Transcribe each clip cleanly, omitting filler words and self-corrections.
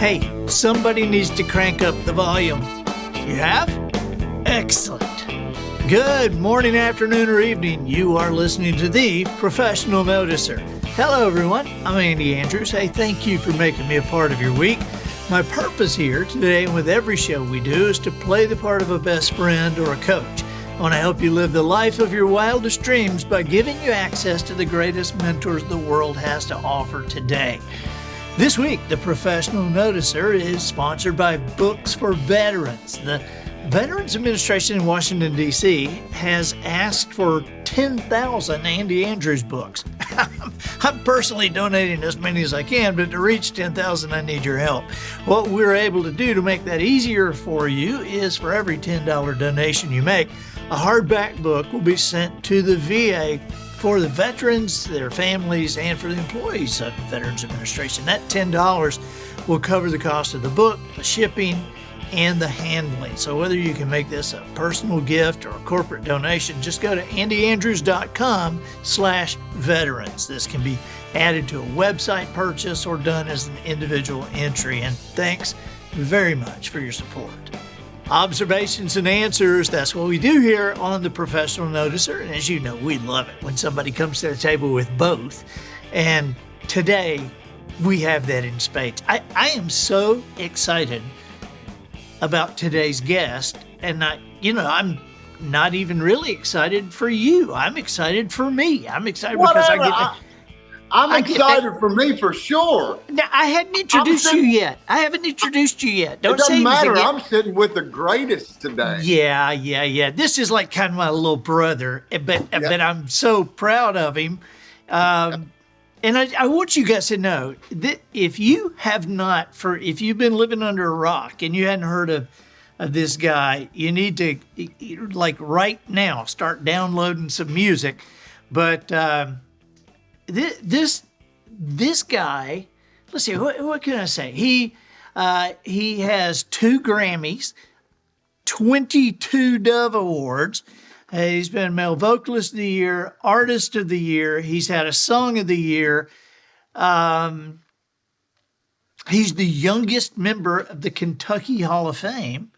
Hey, somebody needs to crank up the volume. You have? Excellent. Good morning, afternoon, or evening. You are listening to the Professional Noticer. Hello, everyone. I'm Andy Andrews. Hey, thank you for making me a part of your week. My purpose here today and with every show we do is to play the part of a best friend or a coach. I want to help you live the life of your wildest dreams by giving you access to the greatest mentors the world has to offer today. This week, the Professional Noticer is sponsored by Books for Veterans. The Veterans Administration in Washington, D.C. has asked for 10,000 Andy Andrews books. I'm personally donating as many as I can, but to reach 10,000, I need your help. What we're able to do to make that easier for you is for every $10 donation you make, a hardback book will be sent to the VA for the veterans, their families, and for the employees of the Veterans Administration. That $10 will cover the cost of the book, the shipping, and the handling. So whether you can make this a personal gift or a corporate donation, just go to andyandrews.com/veterans. This can be added to a website purchase or done as an individual entry. And thanks very much for your support. Observations and answers, that's what we do here on the Professional Noticer. And as you know, we love it when somebody comes to the table with both. And today, we have that in spades. I am so excited about today's guest. And I'm not even really excited for you. I'm excited for me. I'm excited because I get to... I'm excited for me for sure. Now, I haven't introduced you yet. I haven't introduced you yet. It doesn't matter. I'm sitting with the greatest today. Yeah. This is like kind of my little brother, but I'm so proud of him. And I want you guys to know that if you've been living under a rock and you hadn't heard of this guy, you need to, like right now, start downloading some music. But this guy, let's see, what can I say? He has 2 Grammys, 22 Dove Awards. He's been Male Vocalist of the Year, Artist of the Year. He's had a Song of the Year. He's the youngest member of the Kentucky Hall of Fame.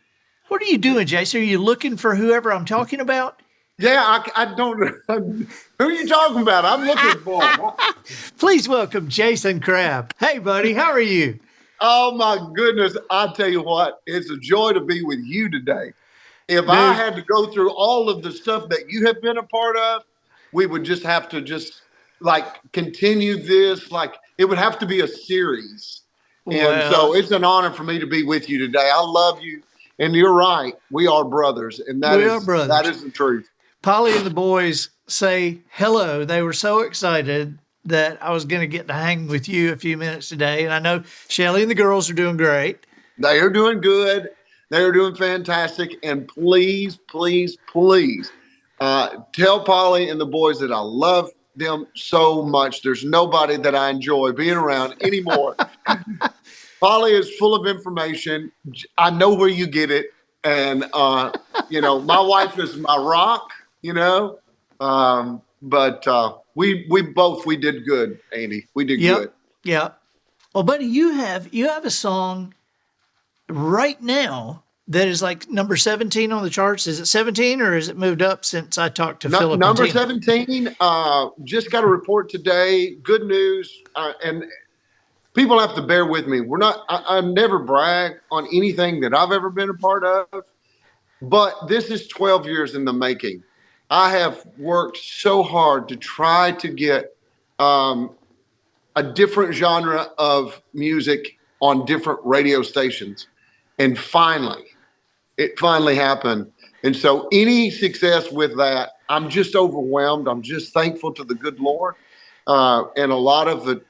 What are you doing, Jason? Are you looking for whoever I'm talking about? Yeah, I don't know. Who are you talking about? I'm looking for him. Please welcome Jason Crabb. Hey, buddy, how are you? Oh, my goodness. I tell you what, it's a joy to be with you today. If I had to go through all of the stuff that you have been a part of, we would just have to continue this. It would have to be a series. And so it's an honor for me to be with you today. I love you. And you're right. We are brothers. And that is the truth. Polly and the boys say hello. They were so excited that I was going to get to hang with you a few minutes today. And I know Shellye and the girls are doing great. They are doing good. They are doing fantastic. And please, please, please tell Polly and the boys that I love them so much. There's nobody that I enjoy being around anymore. Polly is full of information. I know where you get it. And, my wife is my rock, but we did good, Andy. We did good. Yeah. Well, buddy, you have a song right now that is like number 17 on the charts. Is it 17 or has it moved up since I talked to Philip? Number 17. Just got a report today. Good news. And people have to bear with me. I never brag on anything that I've ever been a part of, but this is 12 years in the making. I have worked so hard to try to get a different genre of music on different radio stations. And it finally happened. And so any success with that, I'm just overwhelmed. I'm just thankful to the good Lord and a lot of a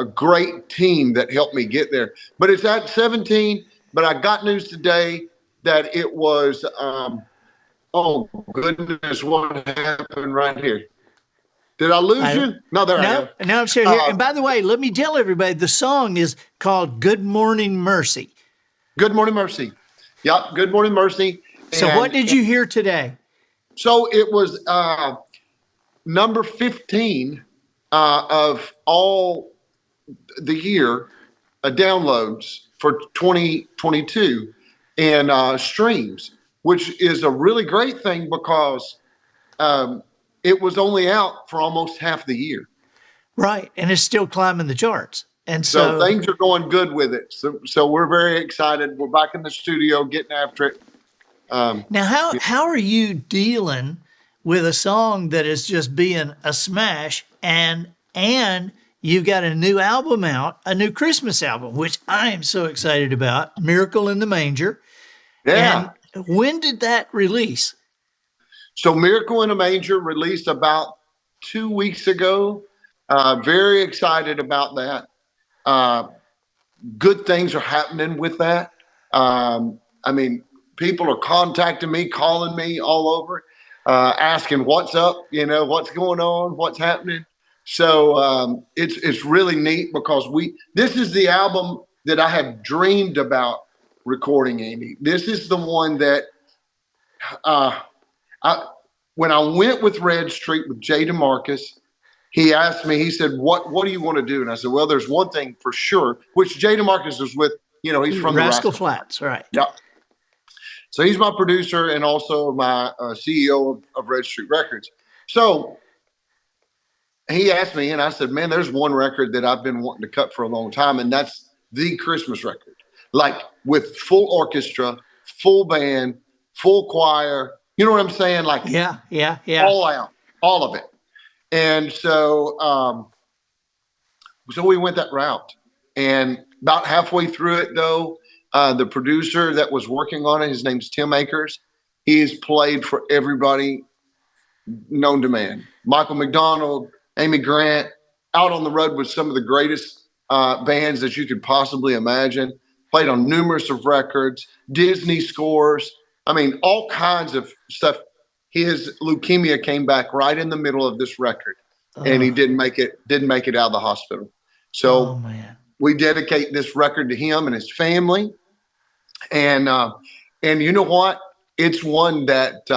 great team that helped me get there. But it's at 17, but I got news today that it was, oh goodness, what happened right here? Did I lose you? No, I am. No, I'm still here. And by the way, let me tell everybody, the song is called Good Morning Mercy. Good Morning Mercy. Yep, Good Morning Mercy. So what did you hear today? So it was number 15 of all the year downloads for 2022 in streams, which is a really great thing because it was only out for almost half the year. Right. And it's still climbing the charts. And So so things are going good with it. So we're very excited. We're back in the studio getting after it. now how are you dealing with a song that is just being a smash and you've got a new album out, a new Christmas album, which I am so excited about, Miracle in the Manger. Yeah. And when did that release? So Miracle in a Manger released about 2 weeks ago. Very excited about that. Good things are happening with that. I mean, people are contacting me, calling me all over, asking what's up, what's going on, what's happening. So it's really neat because this is the album that I have dreamed about recording, Andy. This is the one that when I went with Red Street with Jay DeMarcus, he asked me, he said, what do you want to do? And I said, well, there's one thing for sure, which Jay DeMarcus is with, he's from the Rascal Flatts, right? Yeah. So he's my producer and also my CEO of Red Street Records. So he asked me, and I said, man, there's one record that I've been wanting to cut for a long time, and that's the Christmas record, like with full orchestra, full band, full choir. You know what I'm saying? Like, yeah, all out, all of it. And so, so we went that route. And about halfway through it, though, the producer that was working on it, his name's Tim Akers. He's played for everybody known to man. Michael McDonald, Amy Grant, out on the road with some of the greatest bands that you could possibly imagine. Played on numerous of records, Disney scores. I mean, all kinds of stuff. His leukemia came back right in the middle of this record, and he didn't make it out of the hospital. So we dedicate this record to him and his family. And you know what? It's one that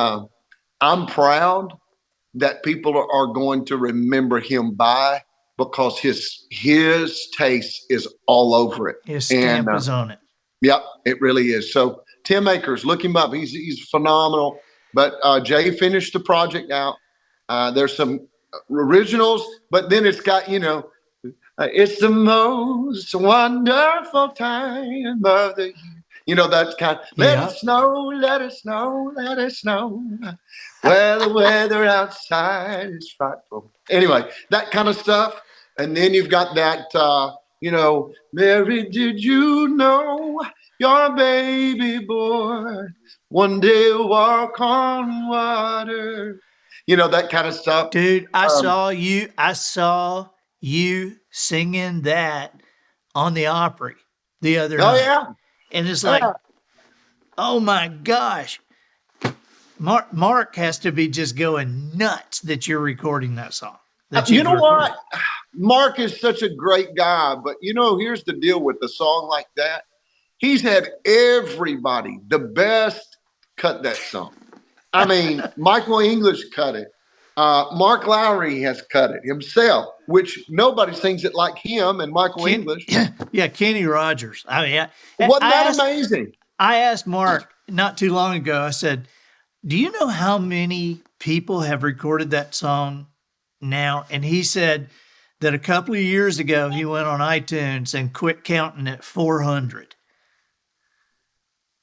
I'm proud that people are going to remember him by, because his taste is all over it. His stamp is on it. Yep, it really is. So Tim Akers, look him up. He's phenomenal. But Jay finished the project out. There's some originals, but then it's got, it's the most wonderful time of the year. That's kind of, let it snow, let it snow, let it snow. Well, the weather outside is frightful. Anyway, that kind of stuff. And then you've got that, Mary, did you know your baby boy one day walk on water? That kind of stuff. Dude, I saw you singing that on the Opry the other night. Oh, yeah. And it's like, oh my gosh. Mark has to be just going nuts that you're recording that song. You know what? Mark is such a great guy, but here's the deal with a song like that. He's had everybody, the best, cut that song. I mean, Michael English cut it. Mark Lowry has cut it himself, which nobody sings it like him and Michael English. Yeah, Kenny Rogers. I mean, wasn't that amazing? I asked Mark not too long ago, I said, do you know how many people have recorded that song now? And he said that a couple of years ago, he went on iTunes and quit counting at 400.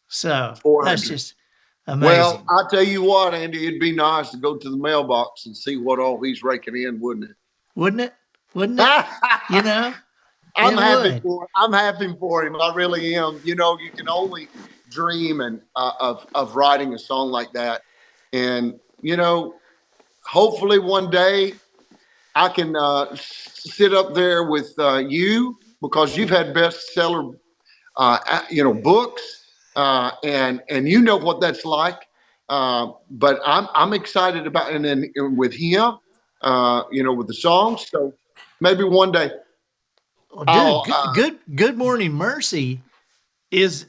So 400. That's just amazing. Well, I'll tell you what, Andy, it'd be nice to go to the mailbox and see what all he's raking in, wouldn't it? Wouldn't it? I'm happy for him. I really am. You can only dream of writing a song like that. And, hopefully one day I can sit up there with you, because you've had bestseller, books. And you know what that's like, but I'm excited about it, and then with him, with the songs. So maybe one day. Well, dude, Good Morning Mercy is,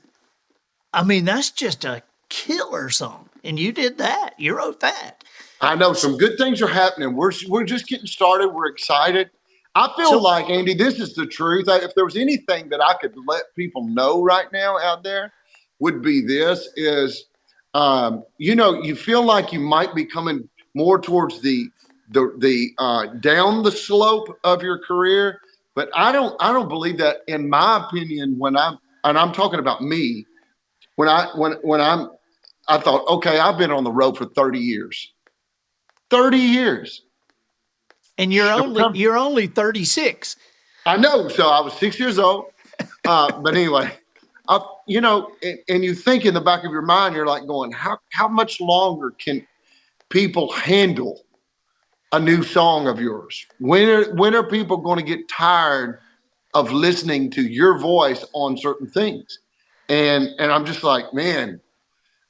that's just a killer song, and you did that. You wrote that. I know some good things are happening. We're just getting started. We're excited. I feel like, Andy, this is the truth. If there was anything that I could let people know right now out there, would be this: is you feel like you might be coming more towards the down the slope of your career, but I don't believe that. In my opinion, I'm talking about me, I thought, okay, I've been on the road for 30 years. 30 years. And you're only 36. I know. So I was 6 years old. But anyway, and you think in the back of your mind, you're like going, how much longer can people handle a new song of yours? When are people going to get tired of listening to your voice on certain things? And I'm just like, man.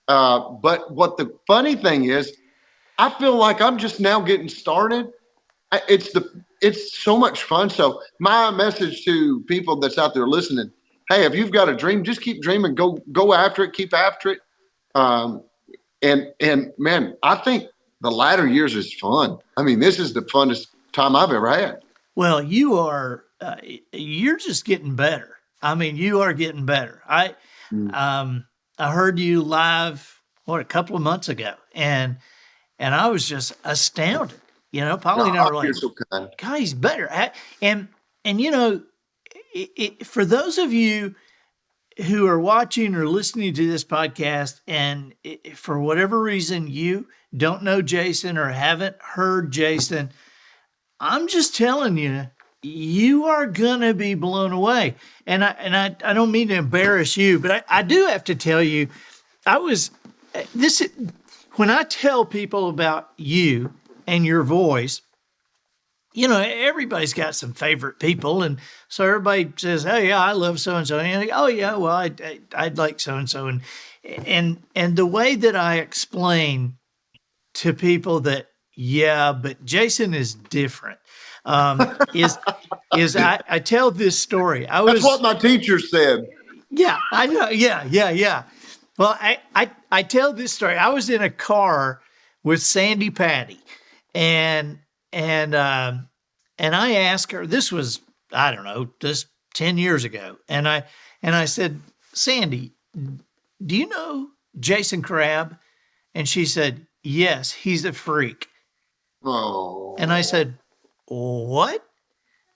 But what the funny thing is, I feel like I'm just now getting started. It's so much fun. So my message to people that's out there listening: hey, if you've got a dream, just keep dreaming. Go after it. Keep after it. And man, I think the latter years is fun. I mean, this is the funnest time I've ever had. Well, you're just getting better. I mean, you are getting better. I heard you live a couple of months ago, and I was just astounded. Polly and I were like, so God, he's better. And for those of you who are watching or listening to this podcast, and for whatever reason you don't know Jason or haven't heard Jason, I'm just telling you, you are gonna be blown away. And I don't mean to embarrass you, but I do have to tell you, when I tell people about you and your voice, everybody's got some favorite people. And so everybody says, hey, yeah, I love so-and-so. And you're like, oh yeah, well, I'd like so-and-so. And the way that I explain to people that, yeah, but Jason is different, is I tell this story. That's what my teacher said. Yeah, I know. Yeah. Well, I tell this story. I was in a car with Sandy Patty, and I asked her. This was, I don't know, just 10 years ago, and I said, Sandy, do you know Jason Crabb? And she said, yes, he's a freak. Oh. And I said, what?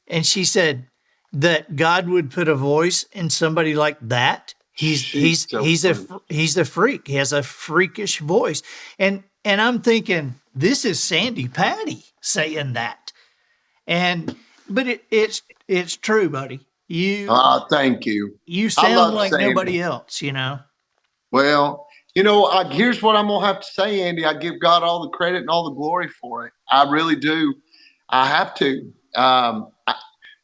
And she said that God would put a voice in somebody like that. He's a freak. He has a freakish voice. And I'm thinking, this is Sandy Patty saying that. But it's true, buddy. Thank you. You sound like nobody else, Well, here's what I'm going to have to say, Andy. I give God all the credit and all the glory for it. I really do. I have to.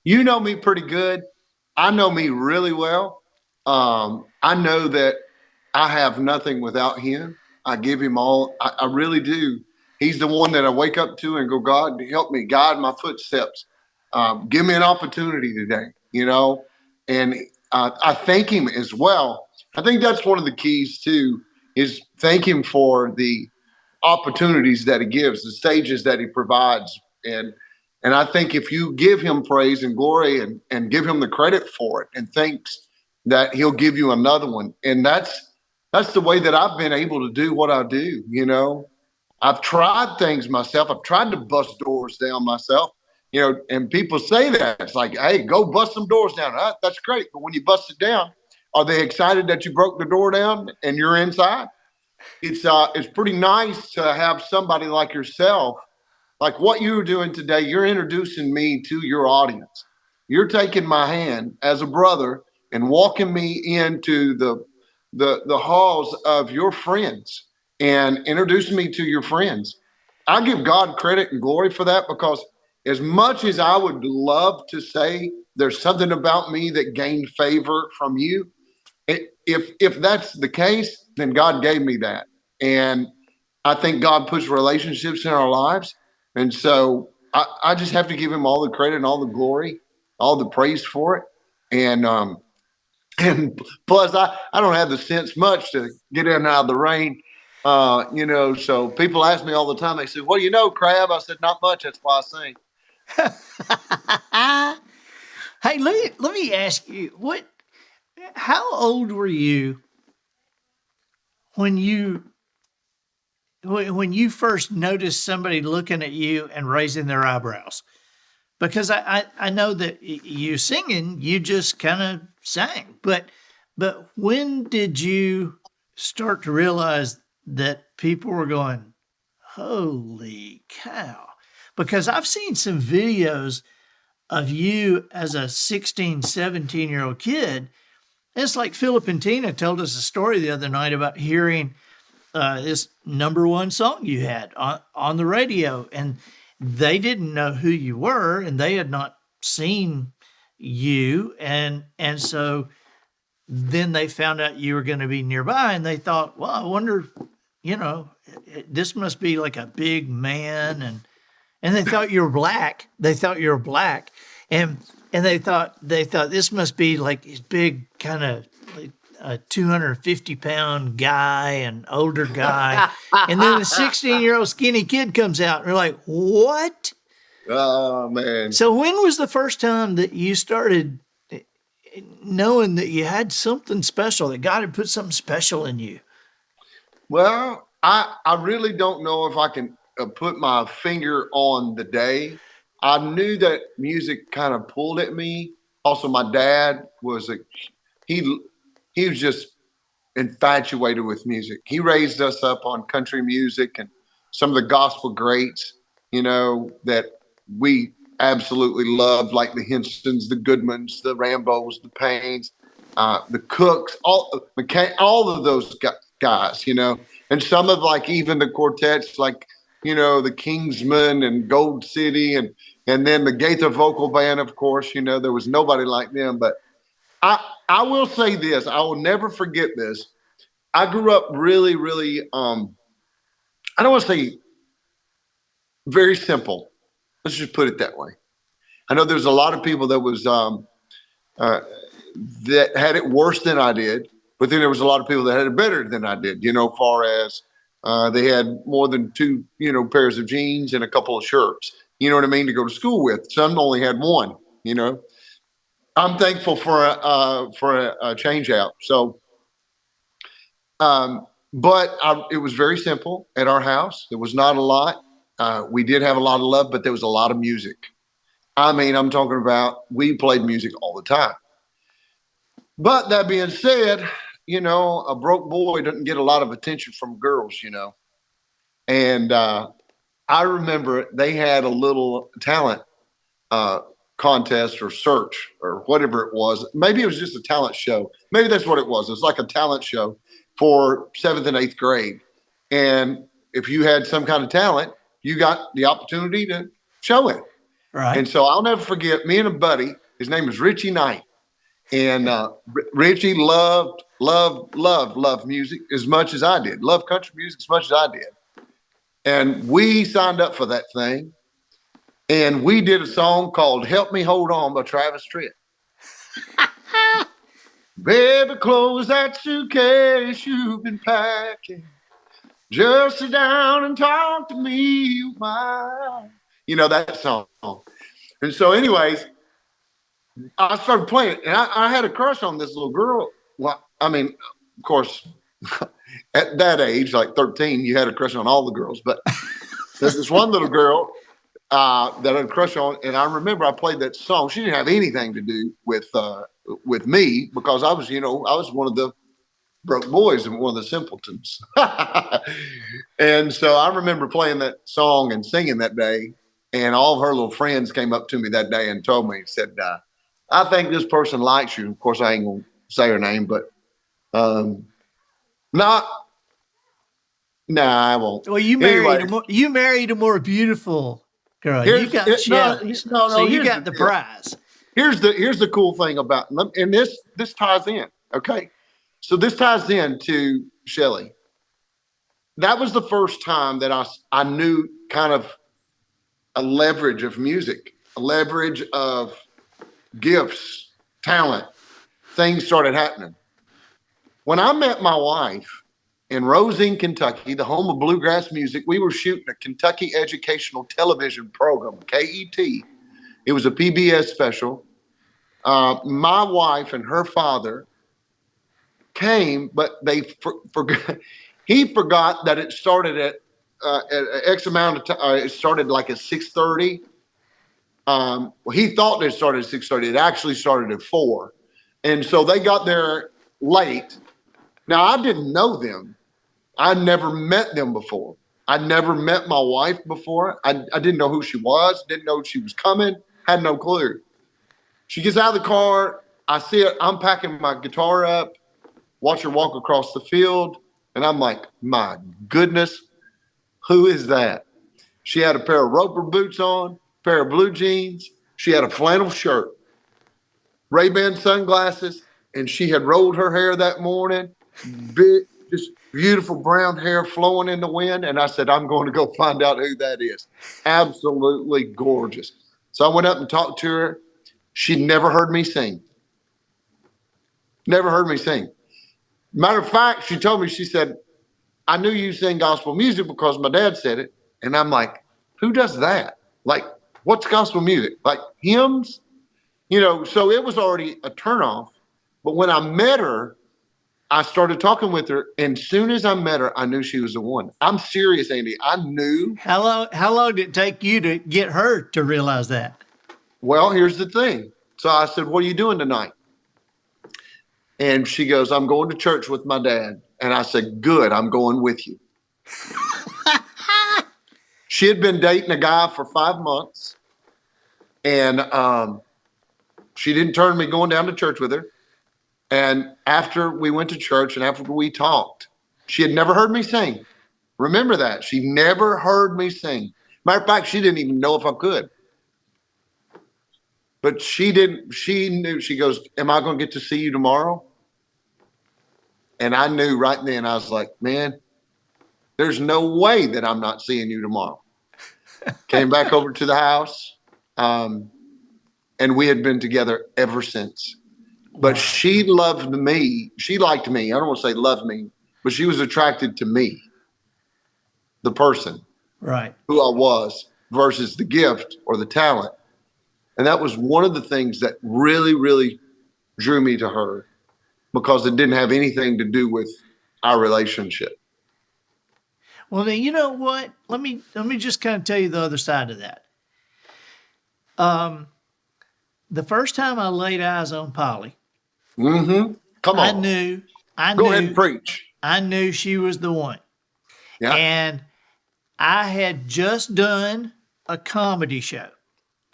You know me pretty good. I know me really well. I know that I have nothing without him. I give him all. I really do. He's the one that I wake up to and go, God, help me, guide my footsteps. Give me an opportunity today, and I thank him as well. I think that's one of the keys too, is thank him for the opportunities that he gives, the stages that he provides. And I think if you give him praise and glory and give him the credit for it and thanks, that he'll give you another one. And that's the way that I've been able to do what I do. I've tried things myself. I've tried to bust doors down myself, and people say that. It's like, hey, go bust some doors down. That's great. But when you bust it down, are they excited that you broke the door down and you're inside? It's pretty nice to have somebody like yourself, like what you're doing today. You're introducing me to your audience. You're taking my hand as a brother and walking me into the halls of your friends and introducing me to your friends. I give God credit and glory for that, because as much as I would love to say there's something about me that gained favor from you, if that's the case, then God gave me that. And I think God puts relationships in our lives. And so I just have to give him all the credit and all the glory, all the praise for it. And plus, I don't have the sense much to get in and out of the rain. So people ask me all the time, they say, well, Crabb. I said, not much. That's why I sing. Hey, let me ask you, how old were you when you first noticed somebody looking at you and raising their eyebrows? Because I know that you singing, you just kind of sang, but when did you start to realize that people were going, holy cow? Because I've seen some videos of you as a 16, 17-year-old kid. It's like Philip and Tina told us a story the other night about hearing this number one song you had on the radio, and they didn't know who you were, and they had not seen you, and so then they found out you were going to be nearby, and they thought, well, I wonder, this must be like a big man, and they thought you were black. They thought you were black, and they thought this must be like his big kind of like a 250-pound guy, an older guy, and then a 16-year-old skinny kid comes out, and they're like, what? Oh man! So when was the first time that you started knowing that you had something special, that God had put something special in you? Well, I really don't know if I can put my finger on the day. I knew that music kind of pulled at me. Also, my dad was he he was just infatuated with music. He raised us up on country music and some of the gospel greats, that we absolutely loved, like the Hinstons, the Goodmans, the Rambos, the Paynes, the Cooks, all of those guys, and some of like even the quartets, like the Kingsmen and Gold City, and then the Gaither Vocal Band, of course. There was nobody like them. But I will say this: I will never forget this. I grew up really, really. I don't want to say very simple. Let's just put it that way. I know there's a lot of people that had it worse than I did, but then there was a lot of people that had it better than I did. Far as they had more than two, pairs of jeans and a couple of shirts. You know what I mean, to go to school with. Some only had one. I'm thankful for a change out. So, but it was very simple at our house. There was not a lot. We did have a lot of love, but there was a lot of music. I mean, I'm talking about we played music all the time. But that being said, a broke boy doesn't get a lot of attention from girls, And I remember they had a little talent contest or search or whatever it was. Maybe it was just a talent show. Maybe that's what it was. It was like a talent show for 7th and 8th grade. And if you had some kind of talent, you got the opportunity to show it. Right. And so I'll never forget, me and a buddy, his name was Richie Knight. And Richie loved music as much as I did. Loved country music as much as I did. And we signed up for that thing. And we did a song called Help Me Hold On by Travis Tritt. Baby, close that suitcase you've been packing. Just sit down and talk to me, why? That song. And so anyways, I started playing it, and I had a crush on this little girl. Well, I mean, of course, at that age, like 13, you had a crush on all the girls. But there's this one little girl that I had a crush on, and I remember I played that song. She didn't have anything to do with me because I was one of the broke boys and one of the simpletons. And so I remember playing that song and singing that day, and all of her little friends came up to me that day and told me, said, I think this person likes you. Of course, I ain't going to say her name, but nah, I won't. Well, you married a more beautiful girl. You got Shellye. No, so you got the prize. Here's the cool thing about, and this ties in. Okay, so this ties in to Shellye. That was the first time that I knew kind of a leverage of music, a leverage of gifts, talent. Things started happening. When I met my wife in Rosine, Kentucky, the home of bluegrass music, we were shooting a Kentucky educational television program, KET, It was a PBS special. My wife and her father came, but they forgot. He forgot that it started at X amount of time. It started like at 6:30. Well, he thought it started at 6:30. It actually started at 4, and so they got there late. Now I didn't know them. I never met them before. I never met my wife before. I didn't know who she was. Didn't know she was coming. Had no clue. She gets out of the car. I see her. I'm packing my guitar up. Watch her walk across the field, and I'm like, my goodness, who is that? She had a pair of Roper boots on, pair of blue jeans. She had a flannel shirt, Ray-Ban sunglasses, and she had rolled her hair that morning. Big, just beautiful brown hair flowing in the wind. And I said, I'm going to go find out who that is. Absolutely gorgeous. So I went up and talked to her. She'd never heard me sing. Never heard me sing. Matter of fact, she told me, she said, I knew you sing gospel music because my dad said it. And I'm like, who does that? Like, what's gospel music? Like hymns? You know, so it was already a turnoff. But when I met her, I started talking with her. And as soon as I met her, I knew she was the one. I'm serious, Andy. I knew. How long did it take you to get her to realize that? Well, here's the thing. So I said, what are you doing tonight? And she goes, I'm going to church with my dad. And I said, good, I'm going with you. She had been dating a guy for 5 months. And she didn't turn me going down to church with her. And after we went to church and after we talked, she had never heard me sing. Remember that. She never heard me sing. Matter of fact, she didn't even know if I could. But she knew. She goes, am I going to get to see you tomorrow? And I knew right then, I was like, man, there's no way that I'm not seeing you tomorrow. Came back over to the house. And we had been together ever since. But she loved me. She liked me. I don't want to say loved me, but she was attracted to me, the person, right, who I was versus the gift or the talent. And that was one of the things that really, really drew me to her, because it didn't have anything to do with our relationship. Well, then, you know what? Let me just kind of tell you the other side of that. The first time I laid eyes on Polly, Come on. I knew. Go ahead and preach. I knew she was the one. Yeah. And I had just done a comedy show.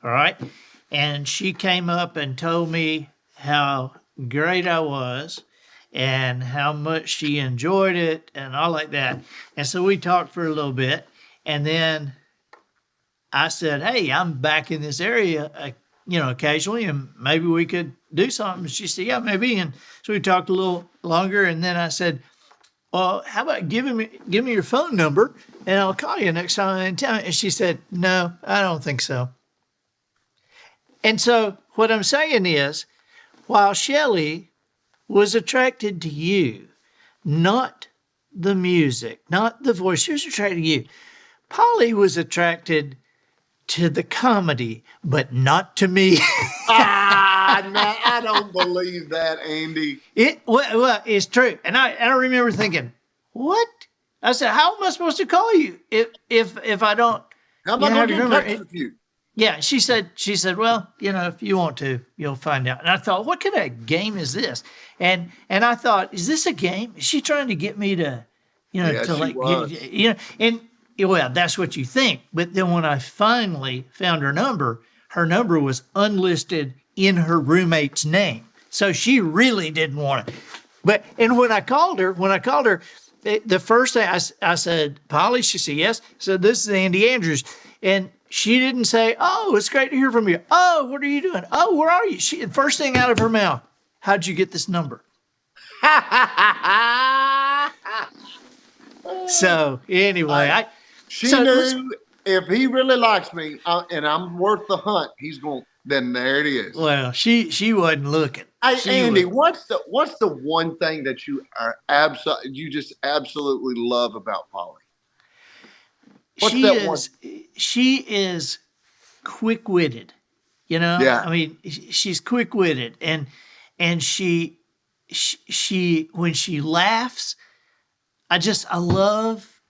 All right. And she came up and told me how great I was and how much she enjoyed it and all like that. And so we talked for a little bit. And then I said, hey, I'm back in this area, occasionally, and maybe we could do something. She said, yeah, maybe. And so we talked a little longer. And then I said, well, how about give me your phone number and I'll call you next time I'm in town. And she said, no, I don't think so. And so what I'm saying is, while Shellye was attracted to you, not the music, not the voice, she was attracted to you. Polly was attracted to the comedy, but not to me. No, I don't believe that, Andy. Well, it's true. And I remember thinking, what? I said, how am I supposed to call you if I don't? How am I going to get in touch with you? Yeah, she said, well, if you want to, you'll find out. And I thought, what kind of game is this? And I thought, is this a game? Is she trying to get me to, to like, and well, that's what you think. But then when I finally found her number was unlisted in her roommate's name. So she really didn't want it. And when I called her, the first thing I said, Polly, she said, yes. I said, this is Andy Andrews. And she didn't say, oh, it's great to hear from you. Oh, what are you doing? Oh, where are you? First thing out of her mouth, how'd you get this number? So anyway, she knew if he really likes me and I'm worth the hunt, he's going, then there it is. Well, she wasn't looking. Hey, Andy, what's the one thing that you just absolutely love about Polly? She is quick-witted. You know, Yeah. I mean, she's quick-witted, and she when she laughs, I love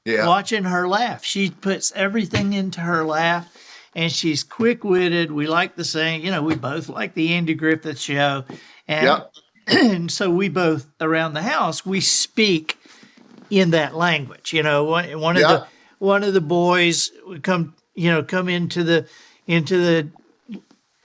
Yeah. watching her laugh. She puts everything into her laugh, and she's quick-witted. We like the same, you know, we both like the Andy Griffith Show, and Yep. and so we both around the house we speak in that language. You know, Yep. one of the boys would come into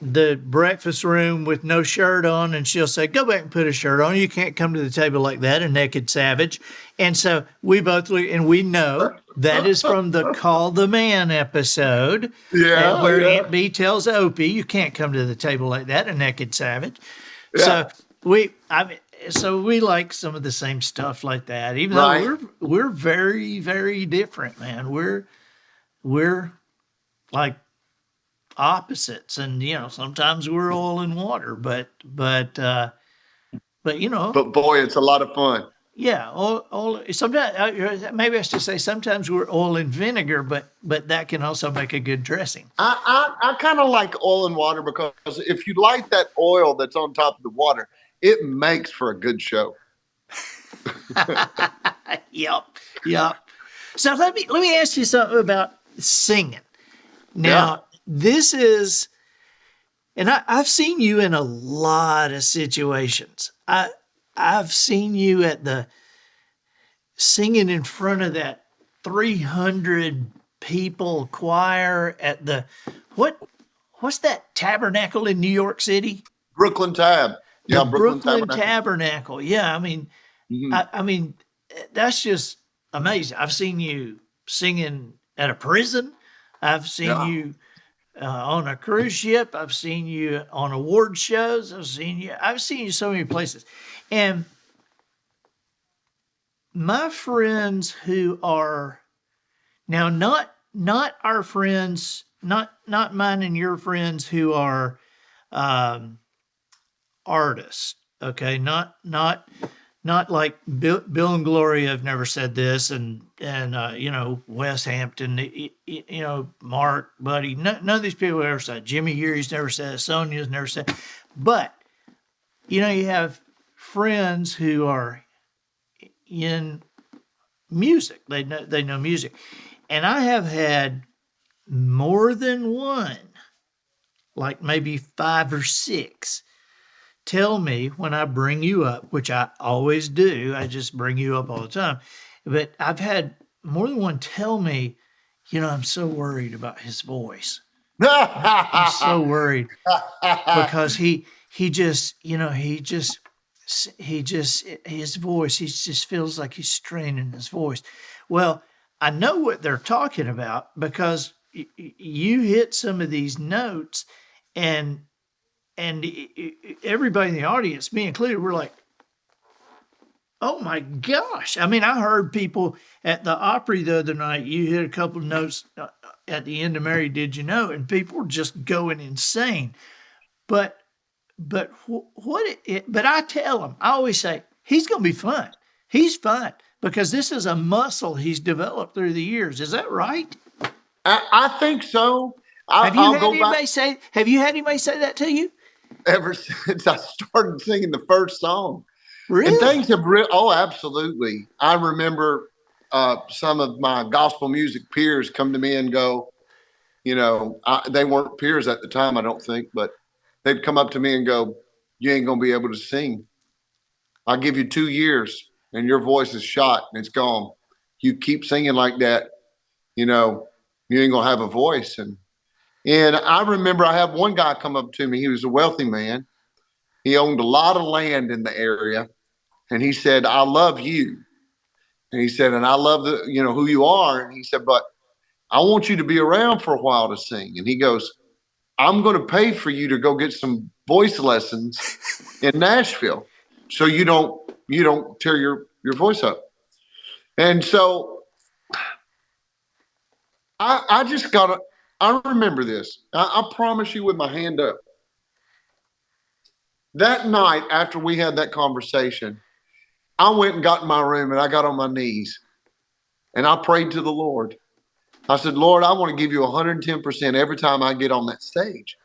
the breakfast room with no shirt on, and she'll say, "Go back and put a shirt on. You can't come to the table like that, a naked savage." And so we both look, and we know that is from the Call the Man episode, Yeah. where Yeah. Aunt B tells Opie, "You can't come to the table like that, a naked savage." Yeah. So we like some of the same stuff like that, even Right. though we're very, very different, man. We're like opposites, and sometimes we're oil and water, but But boy, it's a lot of fun. yeah, oil sometimes, maybe I should say sometimes we're oil and vinegar, but that can also make a good dressing. I kind of like oil and water because if you light that oil that's on top of the water, it makes for a good show. Yep. So let me ask you something about singing. Now, this is, and I've seen you in a lot of situations. I've seen you at the singing in front of that 300 people choir at the what's that tabernacle in New York City? Brooklyn Tab. Yeah, The Brooklyn Brooklyn Tabernacle. Tabernacle. Yeah, I mean, Mhm. I mean, that's just amazing. I've seen you singing at a prison. I've seen Yeah. you on a cruise ship. I've seen you on award shows. I've seen you so many places. And my friends who are now not our friends, not mine and your friends who are artists. Okay, not like Bill and Gloria have never said this, and Wes Hampton, Mark, Buddy, none of these people have ever said. Jimmy Urie's never said it. Sonia's never said it. But you have friends who are in music. They know music, and I have had more than one, like maybe 5 or 6. Tell me when I bring you up, which I always do, I just bring you up all the time. But I've had more than one tell me, I'm so worried about his voice. I'm so worried because his voice, he just feels like he's straining his voice. Well, I know what they're talking about because you hit some of these notes, and everybody in the audience, me included, we're like, oh my gosh. I mean, I heard people at the Opry the other night, you hit a couple of notes at the end of Mary Did You Know, and people were just going insane. But but I tell them, I always say, he's going to be fun. He's fun because this is a muscle he's developed through the years. Is that right? I think so. Have you I'll had go back anybody say that to you? ever since I started singing the first song. Really? And things have oh, absolutely. I remember some of my gospel music peers come to me and go, they weren't peers at the time, I don't think, but they'd come up to me and go, you ain't going to be able to sing. I'll give you 2 years and your voice is shot and it's gone. You keep singing like that, you ain't going to have a voice. And I remember I had one guy come up to me. He was a wealthy man. He owned a lot of land in the area. And he said, I love you. And he said, and I love who you are. And he said, but I want you to be around for a while to sing. And he goes, I'm going to pay for you to go get some voice lessons in Nashville so you don't tear your voice up. And so I remember this. I promise you with my hand up. That night after we had that conversation, I went and got in my room and I got on my knees and I prayed to the Lord. I said, Lord, I want to give you 110% every time I get on that stage.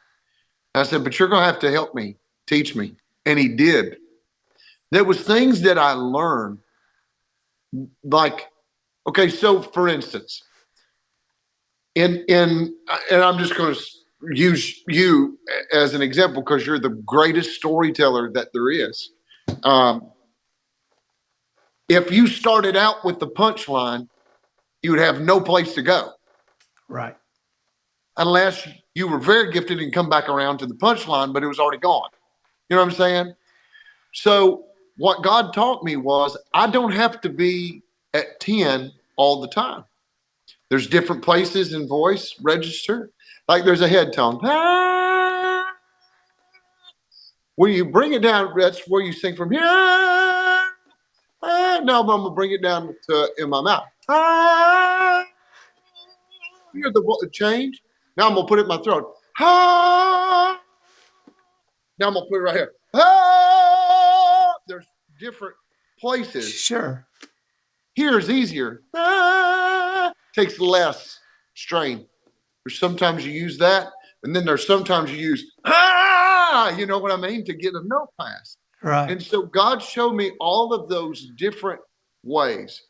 I said, but you're going to have to help me, teach me. And he did. There was things that I learned, like, okay, so for instance, and I'm just going to use you as an example because you're the greatest storyteller that there is. If you started out with the punchline, you would have no place to go. Right. Unless you were very gifted and come back around to the punchline, but it was already gone. You know what I'm saying? So what God taught me was I don't have to be at 10 all the time. There's different places in voice register. Like there's a head tone. Ah! When you bring it down, that's where you sing from here. Ah! Now I'm going to bring it down to in my mouth. Ah! Hear the change. Now I'm going to put it in my throat. Ah! Now I'm going to put it right here. Ah! There's different places. Sure. Here is easier. Ah! Takes less strain. There's sometimes you use that, and then there's sometimes you use you know what I mean, to get a note pass. Right. And so God showed me all of those different ways,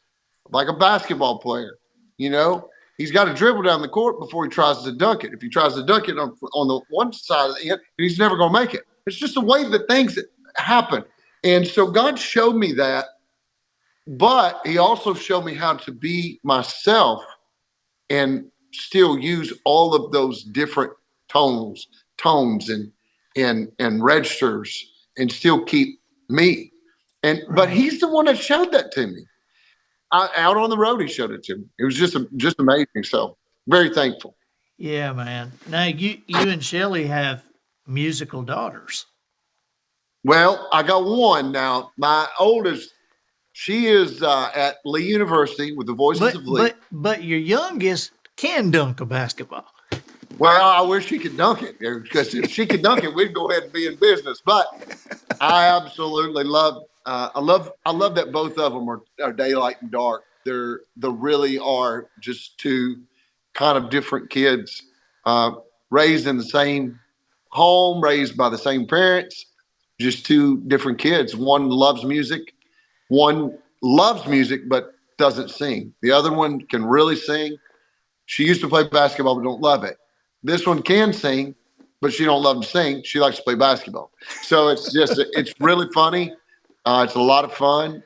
like a basketball player. You know, he's got to dribble down the court before he tries to dunk it. If he tries to dunk it on the one side of the end, he's never going to make it. It's just the way that things happen. And so God showed me that, but he also showed me how to be myself and still use all of those different tones and registers and still keep me. And but he's the one that showed that to me. Out on the road, he showed it to me. It was just amazing. So very thankful. Yeah, man. Now you and Shellye have musical daughters. Well, I got one now. My oldest, she is at Lee University with the Voices of Lee. But your youngest can dunk a basketball. Well, I wish she could dunk it, because if she could dunk it, we'd go ahead and be in business. But I absolutely love I love that both of them are daylight and dark. They really are just two kind of different kids, raised in the same home, raised by the same parents, just two different kids. One loves music but doesn't sing. The other one can really sing. She used to play basketball but don't love it. This one can sing, but she don't love to sing. She likes to play basketball. So it's really funny. It's a lot of fun.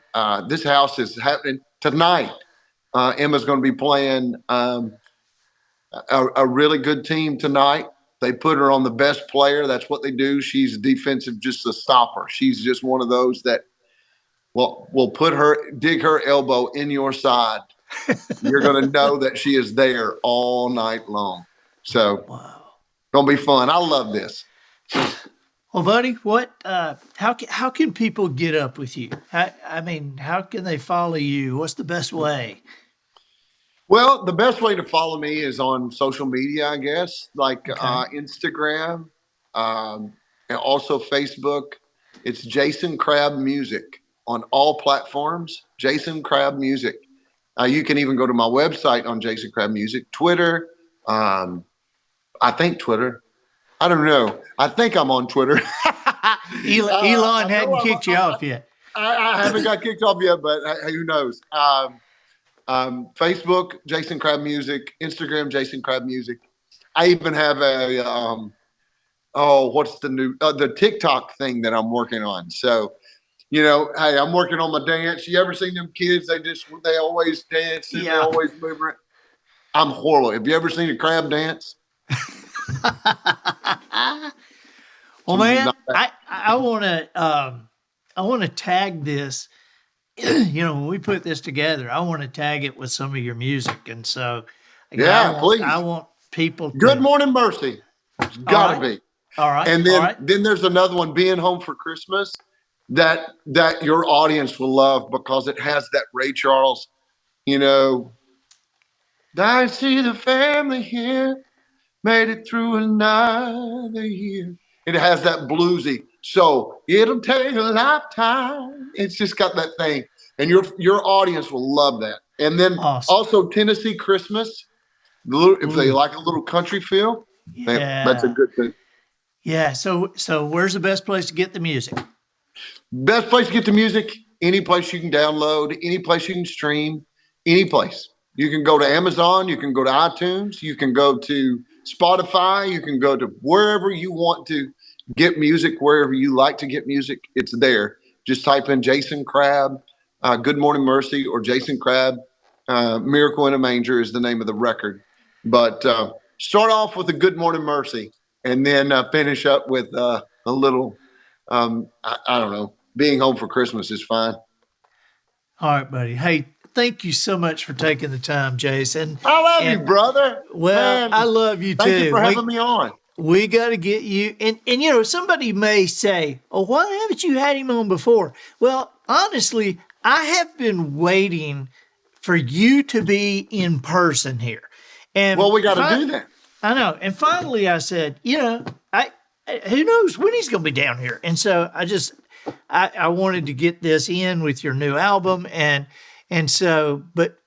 This house is happening tonight. Emma's going to be playing a really good team tonight. They put her on the best player. That's what they do. She's defensive, just a stopper. She's just one of those that will dig her elbow in your side. You're going to know that she is there all night long. So, Gonna be fun. I love this. Well, buddy, how can people get up with you? How can they follow you? What's the best way? Well, the best way to follow me is on social media, I guess, like Instagram, and also Facebook. It's Jason Crabb Music on all platforms. Jason Crabb Music. You can even go to my website on Jason Crabb Music. Twitter. I think Twitter. I don't know. I think I'm on Twitter. Elon hadn't kicked you off yet. I haven't got kicked off yet, but who knows? Facebook, Jason Crabb Music. Instagram, Jason Crabb Music. I even have what's the new the TikTok thing that I'm working on. So, hey, I'm working on my dance. You ever seen them kids? They always dance and they always move around. I'm horrible. Have you ever seen a crab dance? Well, man, I want to tag this. When we put this together, I want to tag it with some of your music, and so please. I want people. Good Morning Mercy. It's gotta be. All right. And then there's another one, Being Home for Christmas, that your audience will love because it has that Ray Charles. I see the family here. Made it through another year. It has that bluesy. So it'll take a lifetime. It's just got that thing. And your audience will love that. And then also Tennessee Christmas. If they like a little country feel, that's a good thing. Yeah. So where's the best place to get the music? Best place to get the music, any place you can download, any place you can stream, any place. You can go to Amazon, you can go to iTunes, you can go to Spotify, you can go to wherever you want to get music, wherever you like to get music, it's there. Just type in Jason Crabb, Good Morning Mercy, or Jason Crabb, Miracle in a Manger is the name of the record. But start off with a Good Morning Mercy and then finish up with a little, I don't know, being home for Christmas is fine. All right, buddy. Hey, thank you so much for taking the time, Jason. I love you, brother. Well, Man, I love you too. thank you for having me on. We got to get you. And somebody may say, oh, why haven't you had him on before? Well, honestly, I have been waiting for you to be in person here. And well, we got to do that. I know. And finally I said, who knows when he's going to be down here. And so I wanted to get this in with your new album. And so, but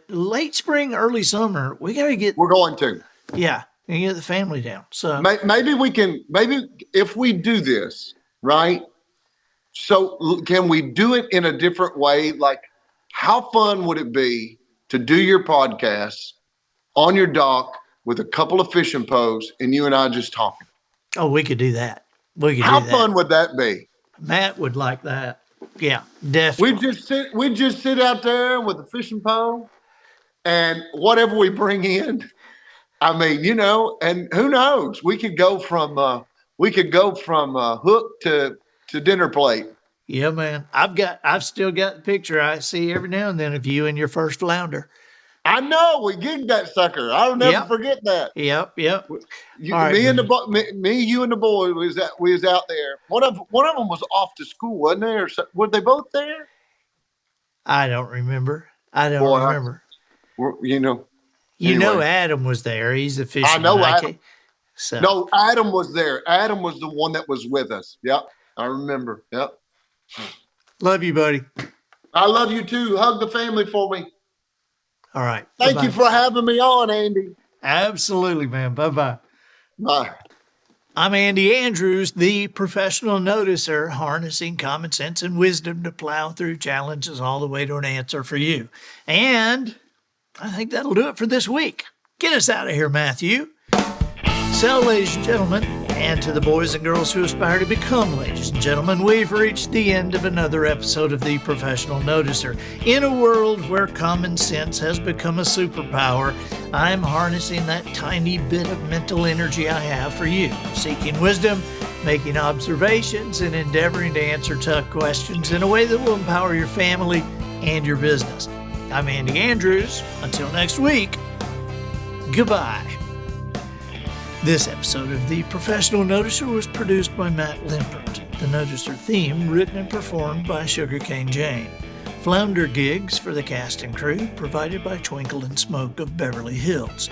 late spring, early summer, we got to get. We're going to. Yeah. And get the family down. So maybe if we do this, right? So can we do it in a different way? Like, how fun would it be to do your podcast on your dock with a couple of fishing posts and you and I just talking? Oh, we could do that. How fun would that be? Matt would like that. Yeah, definitely. We just sit out there with a fishing pole and whatever we bring in. I mean, and who knows? We could go from hook to dinner plate. Yeah, man. I've still got the picture I see every now and then of you and your first flounder. I know we gigged that sucker. I'll never forget that. Yep. You and the boy we was out there. One of them was off to school, wasn't they? Or were they both there? I don't remember. Remember. Anyway. Adam was there. He's a fisherman. I know Adam. So. No, Adam was there. Adam was the one that was with us. Yep, I remember. Yep. Love you, buddy. I love you too. Hug the family for me. All right. Thank you for having me on, Andy. Absolutely, man. Bye-bye. Bye. I'm Andy Andrews, the professional noticer, harnessing common sense and wisdom to plow through challenges all the way to an answer for you. And I think that'll do it for this week. Get us out of here, Matthew. So, ladies and gentlemen, and to the boys and girls who aspire to become ladies and gentlemen, we've reached the end of another episode of The Professional Noticer. In a world where common sense has become a superpower, I'm harnessing that tiny bit of mental energy I have for you, seeking wisdom, making observations, and endeavoring to answer tough questions in a way that will empower your family and your business. I'm Andy Andrews. Until next week, goodbye. This episode of The Professional Noticer was produced by Matt Limpert. The Noticer theme written and performed by Sugarcane Jane. Flounder gigs for the cast and crew provided by Twinkle and Smoke of Beverly Hills.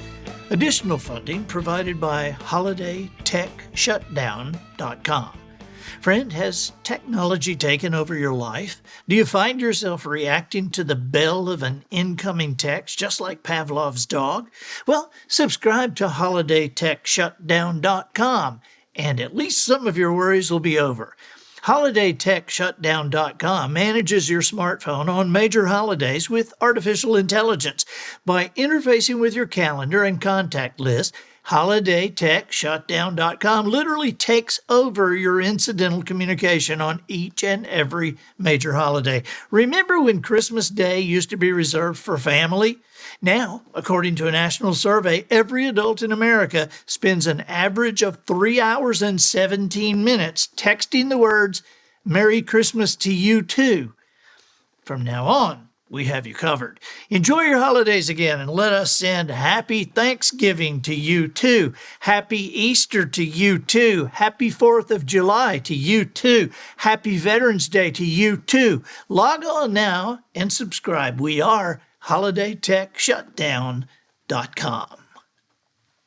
Additional funding provided by HolidayTechShutdown.com. Friend, has technology taken over your life? Do you find yourself reacting to the bell of an incoming text just like Pavlov's dog? Well, subscribe to HolidayTechShutdown.com and at least some of your worries will be over. HolidayTechShutdown.com manages your smartphone on major holidays with artificial intelligence. By interfacing with your calendar and contact list, HolidayTechShutdown.com literally takes over your incidental communication on each and every major holiday. Remember when Christmas Day used to be reserved for family? Now, according to a national survey, every adult in America spends an average of 3 hours and 17 minutes texting the words, "Merry Christmas to you too." From now on, we have you covered. Enjoy your holidays again and let us send Happy Thanksgiving to you too. Happy Easter to you too. Happy 4th of July to you too. Happy Veterans Day to you too. Log on now and subscribe. We are HolidayTechShutdown.com.